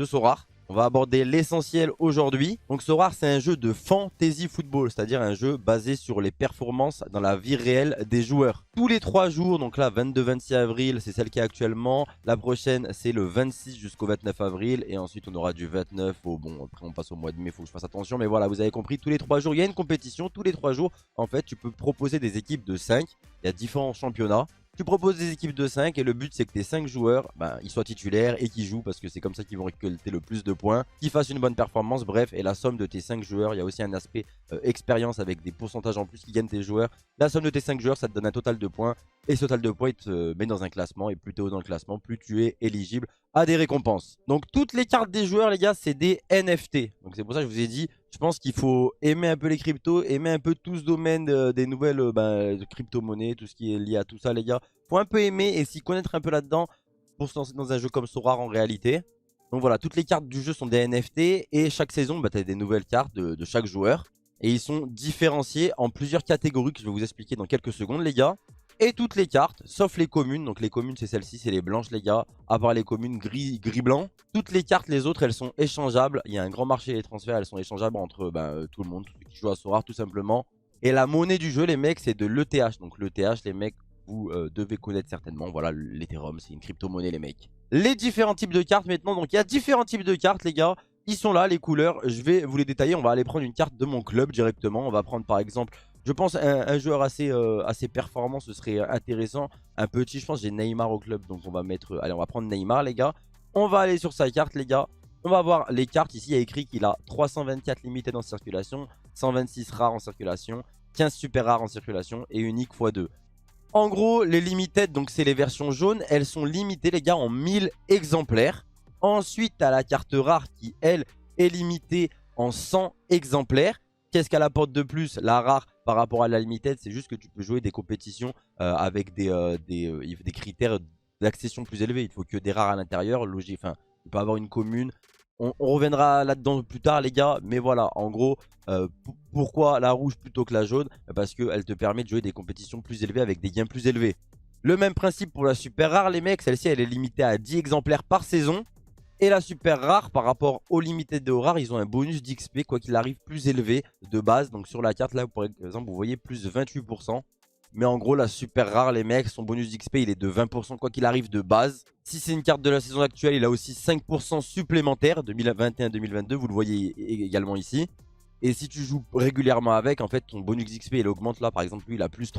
de Sorare. On va aborder l'essentiel aujourd'hui. Donc Sorare, c'est un jeu de fantasy football, c'est-à-dire un jeu basé sur les performances dans la vie réelle des joueurs. Tous les 3 jours, donc là 22-26 avril, c'est celle qui est actuellement. La prochaine, c'est le 26 jusqu'au 29 avril. Et ensuite, on aura du 29 au... Bon, après on passe au mois de mai, il faut que je fasse attention. Mais voilà, vous avez compris, tous les 3 jours, il y a une compétition. Tous les 3 jours, en fait, tu peux proposer des équipes de 5. Il y a différents championnats. Tu proposes des équipes de 5 et le but c'est que tes 5 joueurs, ils soient titulaires et qu'ils jouent parce que c'est comme ça qu'ils vont récolter le plus de points, qu'ils fassent une bonne performance, bref, et la somme de tes 5 joueurs, il y a aussi un aspect expérience avec des pourcentages en plus qui gagnent tes joueurs. La somme de tes 5 joueurs, ça te donne un total de points et ce total de points, il te met dans un classement et plus t'es haut dans le classement, plus tu es éligible à des récompenses. Donc toutes les cartes des joueurs, les gars, c'est des NFT. Donc c'est pour ça que je vous ai dit, je pense qu'il faut aimer un peu les cryptos, aimer un peu tout ce domaine des nouvelles de crypto-monnaies, tout ce qui est lié à tout ça, les gars. Faut un peu aimer et s'y connaître un peu là-dedans pour se lancer dans un jeu comme Sorare en réalité. Donc voilà, toutes les cartes du jeu sont des NFT et chaque saison, tu as des nouvelles cartes de chaque joueur. Et ils sont différenciés en plusieurs catégories que je vais vous expliquer dans quelques secondes, les gars. Et toutes les cartes, sauf les communes. Donc les communes, c'est celle-ci, c'est les blanches, les gars. À part les communes gris-blanc. Toutes les cartes, les autres, elles sont échangeables. Il y a un grand marché des transferts, elles sont échangeables entre tout le monde, tous ceux qui jouent à Sorare, tout simplement. Et la monnaie du jeu, les mecs, c'est de l'ETH. Donc l'ETH, les mecs, vous devez connaître certainement. Voilà, l'Ethereum, c'est une crypto-monnaie, les mecs. Les différents types de cartes maintenant. Donc il y a différents types de cartes, les gars. Ils sont là, les couleurs. Je vais vous les détailler. On va aller prendre une carte de mon club directement. On va prendre par exemple... Je pense un joueur assez performant, ce serait intéressant. Un petit, je pense, j'ai Neymar au club. Donc on va mettre... allez, on va prendre Neymar, les gars. On va aller sur sa carte, les gars. On va voir les cartes. Ici, il y a écrit qu'il a 324 limited en circulation, 126 rares en circulation, 15 super rares en circulation et unique x2. En gros, les limited, donc c'est les versions jaunes, elles sont limitées, les gars, en 1000 exemplaires. Ensuite, tu as la carte rare qui, elle, est limitée en 100 exemplaires. Qu'est-ce qu'elle apporte de plus? La rare par rapport à la limited, c'est juste que tu peux jouer des compétitions avec des critères d'accession plus élevés. Il faut que des rares à l'intérieur. Logique, enfin, tu peux avoir une commune. On reviendra là-dedans plus tard, les gars. Mais voilà, en gros, pourquoi la rouge plutôt que la jaune? Parce qu'elle te permet de jouer des compétitions plus élevées avec des gains plus élevés. Le même principe pour la super rare, les mecs. Celle-ci, elle est limitée à 10 exemplaires par saison. Et la super rare, par rapport au limited et au rare, ils ont un bonus d'XP, quoi qu'il arrive, plus élevé de base. Donc sur la carte, là, par exemple, vous voyez plus de 28%. Mais en gros, la super rare, les mecs, son bonus d'XP, il est de 20%, quoi qu'il arrive, de base. Si c'est une carte de la saison actuelle, il a aussi 5% supplémentaire, 2021-2022, vous le voyez également ici. Et si tu joues régulièrement avec, en fait, ton bonus d'XP, il augmente là. Par exemple, lui, il a plus 3.